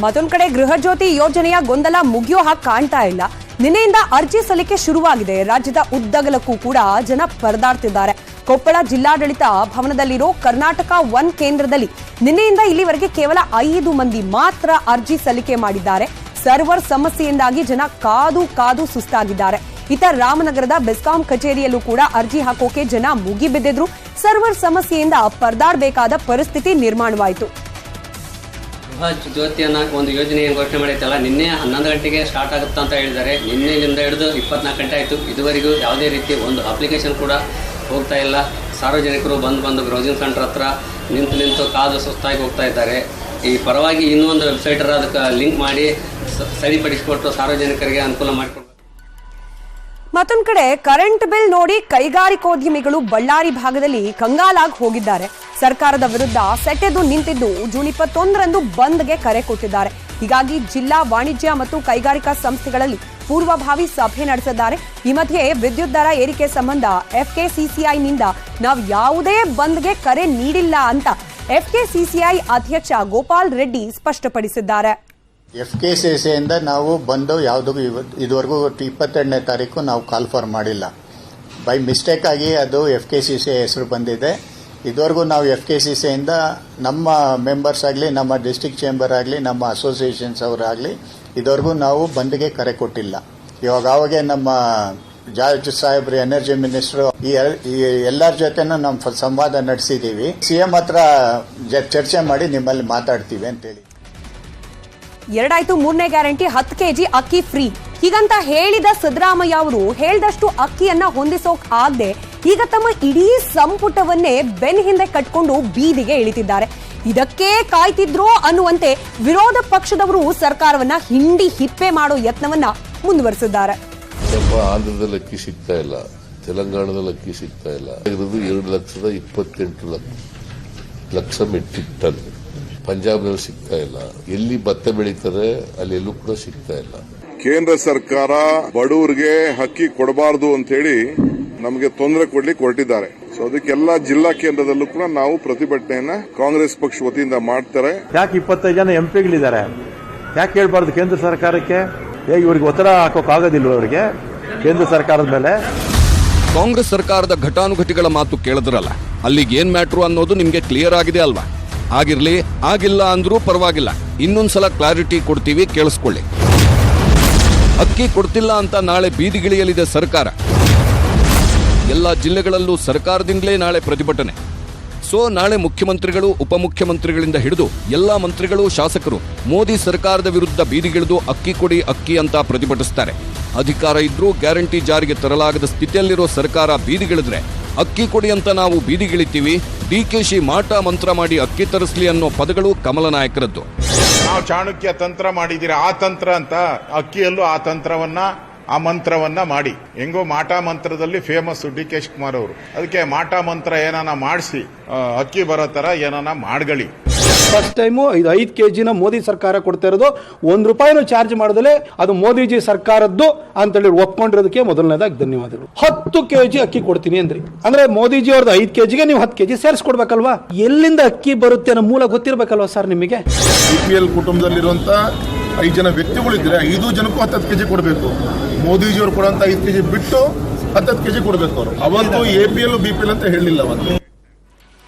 ಮತ್ತೊಂದು ಕಡೆ ಗೃಹ ಜ್ಯೋತಿ ಯೋಜನೆಯ ಗೊಂದಲ ಮುಗಿಯೋ ಹಾಗೆ ಕಾಣ್ತಾ ಇಲ್ಲ. ನಿನ್ನೆಯಿಂದ ಅರ್ಜಿ ಸಲ್ಲಿಕೆ ಶುರುವಾಗಿದೆ. ರಾಜ್ಯದ ಉದ್ದಗಲಕ್ಕೂ ಕೂಡ ಜನ ಪರದಾಡ್ತಿದ್ದಾರೆ. ಕೊಪ್ಪಳ ಜಿಲ್ಲಾಡಳಿತ ಭವನದಲ್ಲಿರೋ ಕರ್ನಾಟಕ ಒನ್ ಕೇಂದ್ರದಲ್ಲಿ ನಿನ್ನೆಯಿಂದ ಇಲ್ಲಿವರೆಗೆ ಕೇವಲ 5 ಮಂದಿ ಮಾತ್ರ ಅರ್ಜಿ ಸಲ್ಲಿಕೆ ಮಾಡಿದ್ದಾರೆ. ಸರ್ವರ್ ಸಮಸ್ಯೆಯಿಂದಾಗಿ ಜನ ಕಾದು ಸುಸ್ತಾಗಿದ್ದಾರೆ. ಇತ ರಾಮನಗರದ ಬೆಸ್ಕಾಂ ಕಚೇರಿಯಲ್ಲೂ ಕೂಡ ಅರ್ಜಿ ಹಾಕೋಕೆ ಜನ ಮುಗಿಬಿದ್ದಿದ್ರು. ಸರ್ವರ್ ಸಮಸ್ಯೆಯಿಂದ ಪರದಾಡಬೇಕಾದ ಪರಿಸ್ಥಿತಿ ನಿರ್ಮಾಣವಾಯಿತು. ಗೃಹ ಜ್ಯೋತಿಯನ್ನ ಒಂದು ಯೋಜನೆಯನ್ನು ಘೋಷಣೆ ಮಾಡೈತಲ್ಲ, ನಿನ್ನೆ 11 ಗಂಟೆಗೆ ಸ್ಟಾರ್ಟ್ ಆಗುತ್ತಾ ಅಂತ ಹೇಳಿದ್ದಾರೆ. ನಿನ್ನೆಯಿಂದ ಹಿಡಿದು 24 ಗಂಟೆ ಆಯಿತು. ಇದುವರೆಗೂ ಯಾವುದೇ ರೀತಿ ಒಂದು ಅಪ್ಲಿಕೇಶನ್ ಕೂಡ ಹೋಗ್ತಾ ಇಲ್ಲ. ಸಾರ್ವಜನಿಕರು ಬಂದು ಬ್ರೌಸಿಂಗ್ ಸೆಂಟರ್ ಹತ್ರ ನಿಂತು ಕಾದು ಸುಸ್ತಾಗಿ ಹೋಗ್ತಾ ಇದ್ದಾರೆ. ಈ ಪರವಾಗಿ ಇನ್ನೂ ಒಂದು ವೆಬ್ಸೈಟ್ ಅದಕ್ಕೆ ಲಿಂಕ್ ಮಾಡಿ ಸರಿಪಡಿಸಿಕೊಟ್ಟು ಸಾರ್ವಜನಿಕರಿಗೆ ಅನುಕೂಲ ಮಾಡಿಕೊಡ್ಬೇಕು. ಮತ್ತೊಂದು ಕಡೆ ಕರೆಂಟ್ ಬಿಲ್ ನೋಡಿ ಕೈಗಾರಿಕೋದ್ಯಮಿಗಳು ಬಳ್ಳಾರಿ ಭಾಗದಲ್ಲಿ ಕಂಗಾಲಾಗಿ ಹೋಗಿದ್ದಾರೆ. ಸರ್ಕಾರದ ವಿರುದ್ಧ ಸೆಟೆದು ನಿಂತಿದ್ದು ಜೂನ್ 21ರಂದು ಬಂದ್ಗೆ ಕರೆ ಕೊಟ್ಟಿದ್ದಾರೆ. ಹೀಗಾಗಿ ಜಿಲ್ಲಾ ವಾಣಿಜ್ಯ ಮತ್ತು ಕೈಗಾರಿಕಾ ಸಂಸ್ಥೆಗಳಲ್ಲಿ ಪೂರ್ವಭಾವಿ ಸಭೆ ನಡೆಸಿದ್ದಾರೆ. ಈ ಮಧ್ಯೆ ವಿದ್ಯುತ್ ದರ ಏರಿಕೆ ಸಂಬಂಧ ಎಫ್ಕೆಸಿಸಿಐನಿಂದ ನಾವು ಯಾವುದೇ ಬಂದ್ಗೆ ಕರೆ ನೀಡಿಲ್ಲ ಅಂತ ಎಫ್ಕೆಸಿಸಿಐ ಅಧ್ಯಕ್ಷ ಗೋಪಾಲ್ ರೆಡ್ಡಿ ಸ್ಪಷ್ಟಪಡಿಸಿದ್ದಾರೆ. ಎಫ್ಕೆಸಿಸಿಐಯಿಂದ ನಾವು ಬಂದು ಯಾವುದಕ್ಕೂ ಇದುವರೆಗೂ 22ನೇ ತಾರೀಕು ನಾವು ಕಾಲ್ ಫಾರ್ ಮಾಡಿಲ್ಲ. ಬೈ ಮಿಸ್ಟೇಕ್ ಆಗಿ ಅದು ಎಫ್ಕೆಸಿಸಿಐ ಹೆಸರು ಬಂದಿದೆ. ಇದುವರೆಗೂ ನಾವು ಎಫ್ಕೆಸಿಸಿಐಯಿಂದ ನಮ್ಮ ಮೆಂಬರ್ಸ್ ಆಗಲಿ, ನಮ್ಮ ಡಿಸ್ಟ್ರಿಕ್ಟ್ ಚೇಂಬರ್ ಆಗಲಿ, ನಮ್ಮ ಅಸೋಸಿಯೇಷನ್ಸ್ ಅವರಾಗಲಿ ಇದುವರೆಗೂ ನಾವು ಬಂದ್ಗೆ ಕರೆ ಕೊಟ್ಟಿಲ್ಲ. ಅವಾಗೆ ನಮ್ಮ ಜಾರ್ಜ್ ಸಾಹೇಬ್ರು ಎನರ್ಜಿ ಮಿನಿಸ್ಟರ್ ಈ ಎಲ್ಲರ ಜೊತೆನೂ ನಮ್ಮ ಸಂವಾದ ನಡೆಸಿದ್ದೀವಿ. ಸಿಎಂ ಹತ್ರ ಚರ್ಚೆ ಮಾಡಿ ನಿಮ್ಮಲ್ಲಿ ಮಾತಾಡ್ತೀವಿ ಅಂತೇಳಿ. ಎರಡಾಯ್ತು, 3ನೇ ಗ್ಯಾರಂಟಿ 10 ಕೆಜಿ ಅಕ್ಕಿ ಫ್ರೀ ಹೀಗಂತ ಹೇಳಿದ ಸಿದ್ದರಾಮಯ್ಯ ಅವರು ಹೇಳಿದಷ್ಟು ಅಕ್ಕಿಯನ್ನ ಹೊಂದಿಸೋಕ್ ಆಗದೆ ಈಗ ತಮ್ಮ ಇಡೀ ಸಂಪುಟವನ್ನೇ ಬೆನ್ ಹಿಂದೆ ಕಟ್ಕೊಂಡು ಬೀದಿಗೆ ಇಳಿತಿದ್ದಾರೆ. ಇದಕ್ಕೆ ಕಾಯ್ತಿದ್ರೋ ಅನ್ನುವಂತೆ ವಿರೋಧ ಪಕ್ಷದವರು ಸರ್ಕಾರವನ್ನ ಹಿಂಡಿ ಹಿಪ್ಪೆ ಮಾಡೋ ಯತ್ನವನ್ನ ಮುಂದುವರೆಸಿದ್ದಾರೆ. ಆಂಧ್ರದಲ್ಲಿ ಅಕ್ಕಿ ಸಿಗ್ತಾ ಇಲ್ಲ, ತೆಲಂಗಾಣದಲ್ಲಿ ಅಕ್ಕಿ ಸಿಗ್ತಾ ಇಲ್ಲ. 2,28,000 ಮೆಟ್ರಿಕ್ ಟನ್. ಪಂಜಾಬ್ನಲ್ಲಿ ಸಿಗ್ತಾ ಇಲ್ಲ. ಎಲ್ಲಿ ಭತ್ತ ಬೆಳೀತಾರೆ ಅಲ್ಲೆಲ್ಲೂ ಕೂಡ ಸಿಗ್ತಾ ಇಲ್ಲ. ಕೇಂದ್ರ ಸರ್ಕಾರ ಬಡವರಿಗೆ ಅಕ್ಕಿ ಕೊಡಬಾರದು ಅಂತ ಹೇಳಿ ನಮಗೆ ತೊಂದರೆ ಕೊಡ್ಲಿಕ್ಕೆ ಹೊರಟಿದ್ದಾರೆ. ಸೊ ಅದಕ್ಕೆಲ್ಲ ಜಿಲ್ಲಾ ಕೇಂದ್ರದಲ್ಲೂ ಕೂಡ ನಾವು ಪ್ರತಿಭಟನೆಯನ್ನ ಕಾಂಗ್ರೆಸ್ ಪಕ್ಷ ವತಿಯಿಂದ ಮಾಡ್ತಾರೆ. ಯಾಕೆ 25 ಜನ ಎಂಪಿಗಳಿದ್ದಾರೆ, ಯಾಕೆ ಹೇಳ್ಬಾರ್ದು ಕೇಂದ್ರ ಸರ್ಕಾರಕ್ಕೆ? ಇವರಿಗೆ ಒತ್ತಡ ಹಾಕೋಕ್ಕಾಗೋದಿಲ್ಲ ಅವರಿಗೆ ಕೇಂದ್ರ ಸರ್ಕಾರದ ಮೇಲೆ. ಕಾಂಗ್ರೆಸ್ ಸರ್ಕಾರದ ಘಟಾನುಘಟಿಗಳ ಮಾತು ಕೇಳಿದ್ರಲ್ಲ, ಅಲ್ಲಿಗೆ ಏನ್ ಮ್ಯಾಟ್ರು ಅನ್ನೋದು ನಿಮ್ಗೆ ಕ್ಲಿಯರ್ ಆಗಿದೆ ಅಲ್ವಾ? ಆಗಿರ್ಲಿ, ಆಗಿಲ್ಲ ಅಂದ್ರೂ ಪರವಾಗಿಲ್ಲ, ಇನ್ನೊಂದ್ಸಲ ಕ್ಲಾರಿಟಿ ಕೊಡ್ತೀವಿ, ಕೇಳಿಸ್ಕೊಳ್ಳಿ. ಅಕ್ಕಿ ಕೊಡ್ತಿಲ್ಲ ಅಂತ ನಾಳೆ ಬೀದಿಗಿಳಿಯಲಿದೆ ಸರ್ಕಾರ. ಎಲ್ಲ ಜಿಲ್ಲೆಗಳಲ್ಲೂ ಸರ್ಕಾರದಿಂದಲೇ ನಾಳೆ ಪ್ರತಿಭಟನೆ. ಸೊ ನಾಳೆ ಮುಖ್ಯಮಂತ್ರಿಗಳು, ಉಪಮುಖ್ಯಮಂತ್ರಿಗಳಿಂದ ಹಿಡಿದು ಎಲ್ಲಾ ಮಂತ್ರಿಗಳು, ಶಾಸಕರು ಮೋದಿ ಸರ್ಕಾರದ ವಿರುದ್ಧ ಬೀದಿಗಿಳಿದು ಅಕ್ಕಿ ಕೊಡಿ ಅಕ್ಕಿ ಅಂತ ಪ್ರತಿಭಟಿಸ್ತಾರೆ. ಅಧಿಕಾರ ಇದ್ರೂ ಗ್ಯಾರಂಟಿ ಜಾರಿಗೆ ತರಲಾಗದ ಸ್ಥಿತಿಯಲ್ಲಿರೋ ಸರ್ಕಾರ ಬೀದಿಗಿಳಿದ್ರೆ ಅಕ್ಕಿ ಕೊಡಿ ಅಂತ ನಾವು ಬೀದಿಗಿಳಿತೀವಿ, ಡಿಕೆಶಿ ಮಾಟ ಮಂತ್ರ ಮಾಡಿ ಅಕ್ಕಿ ತರಿಸ್ಲಿ ಅನ್ನೋ ಪದಗಳು ಕಮಲ ನಾಯಕರದ್ದು. ನಾವು ಚಾಣಕ್ಯ ತಂತ್ರ ಮಾಡಿದ್ದೀರಾ, ಆ ತಂತ್ರ ಅಂತ ಅಕ್ಕಿಯಲ್ಲೂ ಆ ತಂತ್ರವನ್ನ, ಆ ಮಂತ್ರವನ್ನ ಮಾಡಿ. ಹೆಂಗೋ ಮಾಟ ಮಂತ್ರದಲ್ಲಿ ಫೇಮಸ್ ಡಿ.ಕೆ. ಶಿವಕುಮಾರ್ ಅವರು. ಅದಕ್ಕೆ ಮಾಟ ಮಂತ್ರ ಏನಾನ ಮಾಡಿಸಿ ಅಕ್ಕಿ ಬರೋ ತರ ಏನಾನ ಮಾಡ್ಗಳಿ. ಫಸ್ಟ್ ಟೈಮು 5 ಕೆಜಿನ ಮೋದಿ ಸರ್ಕಾರ ಕೊಡ್ತಾ ಇರೋದು, ₹1 ಚಾರ್ಜ್ ಮಾಡಿದ್ರೆ ಅದು ಮೋದಿಜಿ ಸರ್ಕಾರದ್ದು ಅಂತೇಳಿ ಒಪ್ಕೊಂಡಿರೋದಕ್ಕೆ ಮೊದಲನೇದಾಗಿ ಧನ್ಯವಾದಗಳು. 10 ಕೆಜಿ ಅಕ್ಕಿ ಕೊಡ್ತೀನಿ ಅಂದ್ರಿ, ಅಂದ್ರೆ ಮೋದಿಜಿ ಅವ್ರದ್ದು 5 ಕೆಜಿಗೆ ನೀವು 10 ಕೆಜಿ ಸೇರಿಸ್ಕೊಡ್ಬೇಕಲ್ವಾ? ಎಲ್ಲಿಂದ ಅಕ್ಕಿ ಬರುತ್ತೆ ಅನ್ನೋ ಮೂಲ ಗೊತ್ತಿರಬೇಕಲ್ವಾ ಸರ್ ನಿಮಗೆ? BPL ಕುಟುಂಬದಲ್ಲಿರುವಂತ 5 ಜನ ವ್ಯಕ್ತಿಗಳಿದ್ರೆ 5 ಜನಕ್ಕೂ 10 ಕೆಜಿ ಕೊಡಬೇಕು. ಮೋದಿಜಿ ಅವರು ಕೊಡುವಂತ 5 ಕೆಜಿ ಬಿಟ್ಟು 10 ಕೆಜಿ ಕೊಡಬೇಕು. ಅವರು ಅವತ್ತು APL BPL ಅಂತ ಹೇಳಿಲ್ಲ. ಅವತ್ತು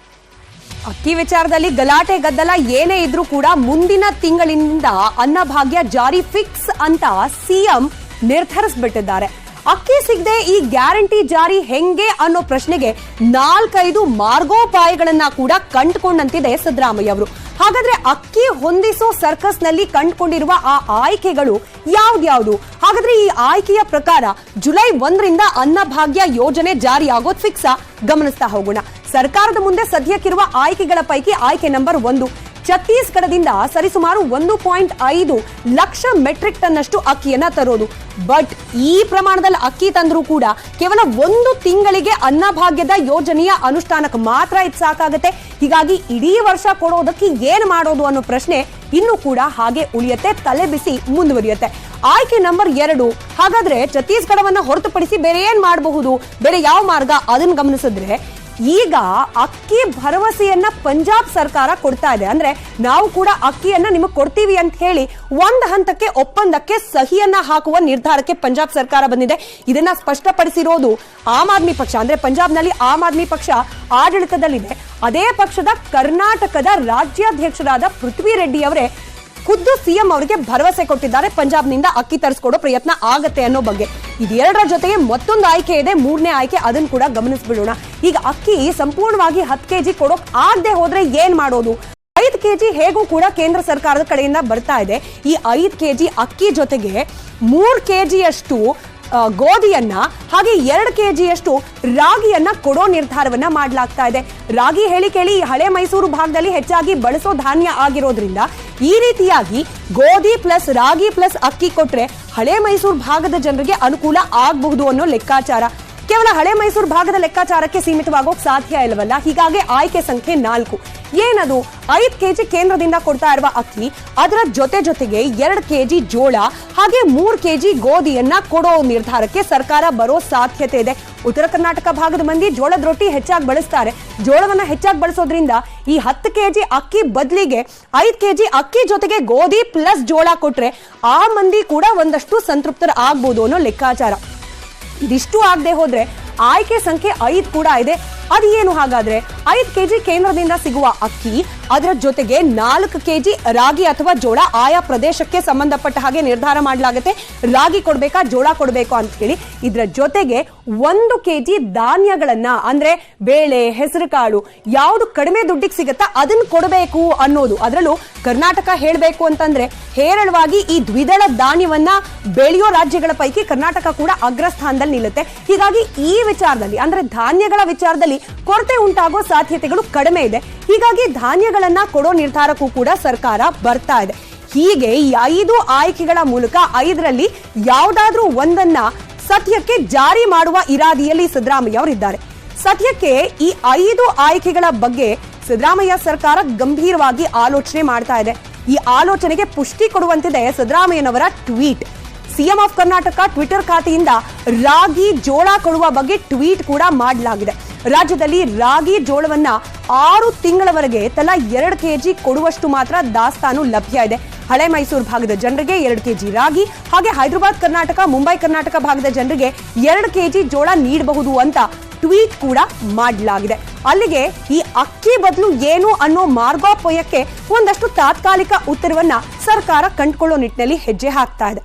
ಅಕ್ಕಿ ವಿಚಾರದಲ್ಲಿ ಗಲಾಟೆ ಗದ್ದಲ ಏನೇ ಇದ್ರೂ ಕೂಡ ಮುಂದಿನ ತಿಂಗಳಿನಿಂದ ಅನ್ನಭಾಗ್ಯ ಜಾರಿ ಫಿಕ್ಸ್ ಅಂತ ಸಿಎಂ ನಿರ್ಧರಿಸಿಬಿಟ್ಟಿದ್ದಾರೆ. ಅಕ್ಕಿ ಸಿಗದೆ ಈ ಗ್ಯಾರಂಟಿ ಜಾರಿ ಹೆಂಗೆ ಅನ್ನೋ ಪ್ರಶ್ನೆಗೆ 4-5 ಮಾರ್ಗೋಪಾಯಗಳನ್ನ ಕೂಡ ಕಂಡುಕೊಂಡಂತಿದೆ ಸಿದ್ದರಾಮಯ್ಯ ಅವರು. ಹಾಗಾದ್ರೆ ಅಕ್ಕಿ ಹೊಂದಿಸೋ ಸರ್ಕಸ್ನಲ್ಲಿ ಕಂಡುಕೊಂಡಿರುವ ಆ ಆಯ್ಕೆಗಳು ಯಾವ್ದ್ಯಾವ್ದು? ಹಾಗಾದ್ರೆ ಈ ಆಯ್ಕೆಯ ಪ್ರಕಾರ ಜುಲೈ 1ರಿಂದ ಅನ್ನಭಾಗ್ಯ ಯೋಜನೆ ಜಾರಿಯಾಗೋದು ಫಿಕ್ಸಾ? ಗಮನಿಸ್ತಾ ಹೋಗೋಣ. ಸರ್ಕಾರದ ಮುಂದೆ ಸದ್ಯಕ್ಕಿರುವ ಆಯ್ಕೆಗಳ ಪೈಕಿ ಆಯ್ಕೆ ನಂಬರ್ 1 ಛತ್ತೀಸ್ಗಢದಿಂದ ಸರಿಸುಮಾರು 1.5 ಲಕ್ಷ ಮೆಟ್ರಿಕ್ ಟನ್ ಅಷ್ಟು ಅಕ್ಕಿಯನ್ನ ತರೋದು. ಬಟ್ ಈ ಪ್ರಮಾಣದಲ್ಲಿ ಅಕ್ಕಿ ತಂದ್ರೂ ಕೂಡ ಕೇವಲ 1 ತಿಂಗಳಿಗೆ ಅನ್ನಭಾಗ್ಯದ ಯೋಜನೆಯ ಅನುಷ್ಠಾನಕ್ಕೆ ಮಾತ್ರ ಇದು ಸಾಕಾಗುತ್ತೆ. ಹೀಗಾಗಿ ಇಡೀ ವರ್ಷ ಕೊಡೋದಕ್ಕೆ ಏನ್ ಮಾಡೋದು ಅನ್ನೋ ಪ್ರಶ್ನೆ ಇನ್ನೂ ಕೂಡ ಹಾಗೆ ಉಳಿಯುತ್ತೆ, ತಲೆ ಬಿಸಿ ಮುಂದುವರಿಯುತ್ತೆ. ಆಯ್ಕೆ ನಂಬರ್ 2, ಹಾಗಾದ್ರೆ ಛತ್ತೀಸ್ಗಢವನ್ನ ಹೊರತುಪಡಿಸಿ ಬೇರೆ ಏನ್ ಮಾಡಬಹುದು, ಬೇರೆ ಯಾವ ಮಾರ್ಗ ಅದನ್ನ ಗಮನಿಸಿದ್ರೆ ಈಗ ಅಕ್ಕಿ ಭರವಸೆಯನ್ನ ಪಂಜಾಬ್ ಸರ್ಕಾರ ಕೊಡ್ತಾ ಇದೆ. ಅಂದ್ರೆ ನಾವು ಕೂಡ ಅಕ್ಕಿಯನ್ನ ನಿಮಗೆ ಕೊಡ್ತೀವಿ ಅಂತ ಹೇಳಿ ಒಂದು ಹಂತಕ್ಕೆ ಒಪ್ಪಂದಕ್ಕೆ ಸಹಿಯನ್ನ ಹಾಕುವ ನಿರ್ಧಾರಕ್ಕೆ ಪಂಜಾಬ್ ಸರ್ಕಾರ ಬಂದಿದೆ. ಇದನ್ನ ಸ್ಪಷ್ಟಪಡಿಸಿರೋದು ಆಮ್ ಆದ್ಮಿ ಪಕ್ಷ. ಅಂದ್ರೆ ಪಂಜಾಬ್ನಲ್ಲಿ ಆಮ್ ಆದ್ಮಿ ಪಕ್ಷ ಆಡಳಿತದಲ್ಲಿದೆ. ಅದೇ ಪಕ್ಷದ ಕರ್ನಾಟಕದ ರಾಜ್ಯಾಧ್ಯಕ್ಷರಾದ ಪೃಥ್ವಿ ರೆಡ್ಡಿ ಅವರೇ ಖುದ್ದು ಸಿಎಂ ಅವರಿಗೆ ಭರವಸೆ ಕೊಟ್ಟಿದ್ದಾರೆ, ಪಂಜಾಬ್ನಿಂದ ಅಕ್ಕಿ ತರಿಸ್ಕೊಡೋ ಪ್ರಯತ್ನ ಆಗತ್ತೆ ಅನ್ನೋ ಬಗ್ಗೆ. ಇದೆರಡರ ಜೊತೆಗೆ ಮತ್ತೊಂದು ಆಯ್ಕೆ ಇದೆ, ಮೂರನೇ ಆಯ್ಕೆ, ಅದನ್ನು ಕೂಡ ಗಮನಿಸ್ಬಿಡೋಣ. ಈಗ ಅಕ್ಕಿ ಸಂಪೂರ್ಣವಾಗಿ 10 ಕೆಜಿ ಕೊಡೋಕ್ ಆಗದೆ ಹೋದ್ರೆ ಏನ್ ಮಾಡೋದು? 5 ಕೆಜಿ ಹೇಗೂ ಕೂಡ ಕೇಂದ್ರ ಸರ್ಕಾರದ ಕಡೆಯಿಂದ ಬರ್ತಾ ಇದೆ. ಈ 5 ಕೆಜಿ ಅಕ್ಕಿ ಜೊತೆಗೆ 3 ಕೆಜಿಯಷ್ಟು ಗೋಧಿಯನ್ನ ಹಾಗೆ 2 ಕೆಜಿಯಷ್ಟು ರಾಗಿಯನ್ನ ಕೊಡೋ ನಿರ್ಧಾರವನ್ನ ಮಾಡಲಾಗ್ತಾ ಇದೆ. ರಾಗಿ ಹೇಳಿ ಕೇಳಿ ಹಳೆ ಮೈಸೂರು ಭಾಗದಲ್ಲಿ ಹೆಚ್ಚಾಗಿ ಬಳಸೋ ಧಾನ್ಯ ಆಗಿರೋದ್ರಿಂದ ಈ ರೀತಿಯಾಗಿ ಗೋಧಿ ಪ್ಲಸ್ ರಾಗಿ ಪ್ಲಸ್ ಅಕ್ಕಿ ಕೊಟ್ರೆ ಹಳೆ ಮೈಸೂರು ಭಾಗದ ಜನರಿಗೆ ಅನುಕೂಲ ಆಗಬಹುದು ಅನ್ನೋ ಲೆಕ್ಕಾಚಾರ. ಕೇವಲ ಹಳೆ ಮೈಸೂರು ಭಾಗದ ಲೆಕ್ಕಾಚಾರಕ್ಕೆ ಸೀಮಿತವಾಗೋಕ್ ಸಾಧ್ಯ ಇಲ್ಲವಲ್ಲ. ಹೀಗಾಗಿ ಆಯ್ಕೆ ಸಂಖ್ಯೆ 4 ಏನದು? 5 ಕೆಜಿ ಕೇಂದ್ರದಿಂದ ಕೊಡ್ತಾ ಇರುವ ಅಕ್ಕಿ, ಅದರ ಜೊತೆಗೆ 2 ಕೆಜಿ ಜೋಳ ಹಾಗೆ 3 ಕೆಜಿ ಗೋಧಿಯನ್ನ ಕೊಡೋ ನಿರ್ಧಾರಕ್ಕೆ ಸರ್ಕಾರ ಬರೋ ಸಾಧ್ಯತೆ ಇದೆ. ಉತ್ತರ ಕರ್ನಾಟಕ ಭಾಗದ ಮಂದಿ ಜೋಳದ ರೊಟ್ಟಿ ಹೆಚ್ಚಾಗಿ ಬಳಸ್ತಾರೆ. ಜೋಳವನ್ನ ಹೆಚ್ಚಾಗಿ ಬಳಸೋದ್ರಿಂದ ಈ 10 ಕೆಜಿ ಅಕ್ಕಿ ಬದಲಿಗೆ 5 ಕೆಜಿ ಅಕ್ಕಿ ಜೊತೆಗೆ ಗೋಧಿ ಪ್ಲಸ್ ಜೋಳ ಕೊಟ್ರೆ ಆ ಮಂದಿ ಕೂಡ ಒಂದಷ್ಟು ಸಂತೃಪ್ತರ ಆಗ್ಬೋದು ಅನ್ನೋ ಲೆಕ್ಕಾಚಾರ. ಇದಿಷ್ಟು ಆಗದೆ ಹೋದ್ರೆ ಆಯ್ಕೆ ಸಂಖ್ಯೆ 5 ಕೂಡ ಇದೆ. ಅದೇನು ಹಾಗಾದ್ರೆ? 5 ಕೆಜಿ ಕೇಂದ್ರದಿಂದ ಸಿಗುವ ಅಕ್ಕಿ, ಅದರ ಜೊತೆಗೆ 4 ಕೆಜಿ ರಾಗಿ ಅಥವಾ ಜೋಳ ಆಯಾ ಪ್ರದೇಶಕ್ಕೆ ಸಂಬಂಧಪಟ್ಟ ಹಾಗೆ ನಿರ್ಧಾರ ಮಾಡಲಾಗುತ್ತೆ. ರಾಗಿ ಕೊಡ್ಬೇಕಾ ಜೋಳ ಕೊಡ್ಬೇಕು ಅಂತ ಹೇಳಿ. ಇದರ ಜೊತೆಗೆ 1 ಕೆಜಿ ಧಾನ್ಯಗಳನ್ನ, ಅಂದ್ರೆ ಬೇಳೆ, ಹೆಸರು ಕಾಳು, ಯಾವುದು ಕಡಿಮೆ ದುಡ್ಡಿಗೆ ಸಿಗುತ್ತಾ ಅದನ್ನ ಕೊಡಬೇಕು ಅನ್ನೋದು. ಅದರಲ್ಲೂ ಕರ್ನಾಟಕ ಹೇಳಬೇಕು ಅಂತಂದ್ರೆ ಹೇರಳವಾಗಿ ಈ ದ್ವಿದಳ ಧಾನ್ಯವನ್ನ ಬೆಳೆಯೋ ರಾಜ್ಯಗಳ ಪೈಕಿ ಕರ್ನಾಟಕ ಕೂಡ ಅಗ್ರಸ್ಥಾನದಲ್ಲಿ ನಿಲ್ಲುತ್ತೆ. ಹೀಗಾಗಿ ಈ ವಿಚಾರದಲ್ಲಿ, ಅಂದ್ರೆ ಧಾನ್ಯಗಳ ವಿಚಾರದಲ್ಲಿ ಕೊರತೆ ಉಂಟಾಗೋ ಸಾಧ್ಯತೆಗಳು ಕಡಿಮೆ ಇದೆ. ಹೀಗಾಗಿ ಧಾನ್ಯಗಳನ್ನ ಕೊಡೋ ನಿರ್ಧಾರಕ್ಕೂ ಕೂಡ ಸರ್ಕಾರ ಬರ್ತಾ ಇದೆ. ಹೀಗೆ ಈ 5 ಆಯ್ಕೆಗಳ ಮೂಲಕ 5ರಲ್ಲಿ ಯಾವುದಾದ್ರೂ ಒಂದನ್ನ ಸದ್ಯಕ್ಕೆ ಜಾರಿ ಮಾಡುವ ಇರಾದಿಯಲ್ಲಿ ಸಿದ್ದರಾಮಯ್ಯ ಅವರಿದ್ದಾರೆ. ಸದ್ಯಕ್ಕೆ ಈ 5 ಆಯ್ಕೆಗಳ ಬಗ್ಗೆ ಸಿದ್ದರಾಮಯ್ಯ ಸರ್ಕಾರ ಗಂಭೀರವಾಗಿ ಆಲೋಚನೆ ಮಾಡ್ತಾ ಇದೆ. ಈ ಆಲೋಚನೆಗೆ ಪುಷ್ಟಿ ಕೊಡುವಂತಿದೆ ಸಿದ್ದರಾಮಯ್ಯನವರ tweet. CM of Karnataka Twitter ಖಾತೆಯಿಂದ ರಾಗಿ ಜೋಳ ಕೊಡುವ ಬಗ್ಗೆ ಟ್ವೀಟ್ ಕೂಡ ಮಾಡಲಾಗಿದೆ. ರಾಜ್ಯದಲ್ಲಿ ರಾಗಿ ಜೋಳವನ್ನ 6 ತಿಂಗಳವರೆಗೆ ತಲಾ 2 ಕೆಜಿ ಕೊಡುವಷ್ಟು ಮಾತ್ರ ದಾಸ್ತಾನು ಲಭ್ಯ ಇದೆ. ಹಳೆ ಮೈಸೂರು ಭಾಗದ ಜನರಿಗೆ 2 ಕೆಜಿ ರಾಗಿ ಹಾಗೆ ಹೈದರಾಬಾದ್ ಕರ್ನಾಟಕ, ಮುಂಬೈ ಕರ್ನಾಟಕ ಭಾಗದ ಜನರಿಗೆ 2 ಕೆಜಿ ಜೋಳ ನೀಡಬಹುದು ಅಂತ ಟ್ವೀಟ್ ಕೂಡ ಮಾಡಲಾಗಿದೆ. ಅಲ್ಲಿಗೆ ಈ ಅಕ್ಕಿ ಬದಲು ಏನು ಅನ್ನೋ ಮಾರ್ಗೋಪಾಯಕ್ಕೆ ಒಂದಷ್ಟು ತಾತ್ಕಾಲಿಕ ಉತ್ತರವನ್ನ ಸರ್ಕಾರ ಕಂಡುಕೊಳ್ಳೋ ನಿಟ್ಟಿನಲ್ಲಿ ಹೆಜ್ಜೆ ಹಾಕ್ತಾ ಇದೆ.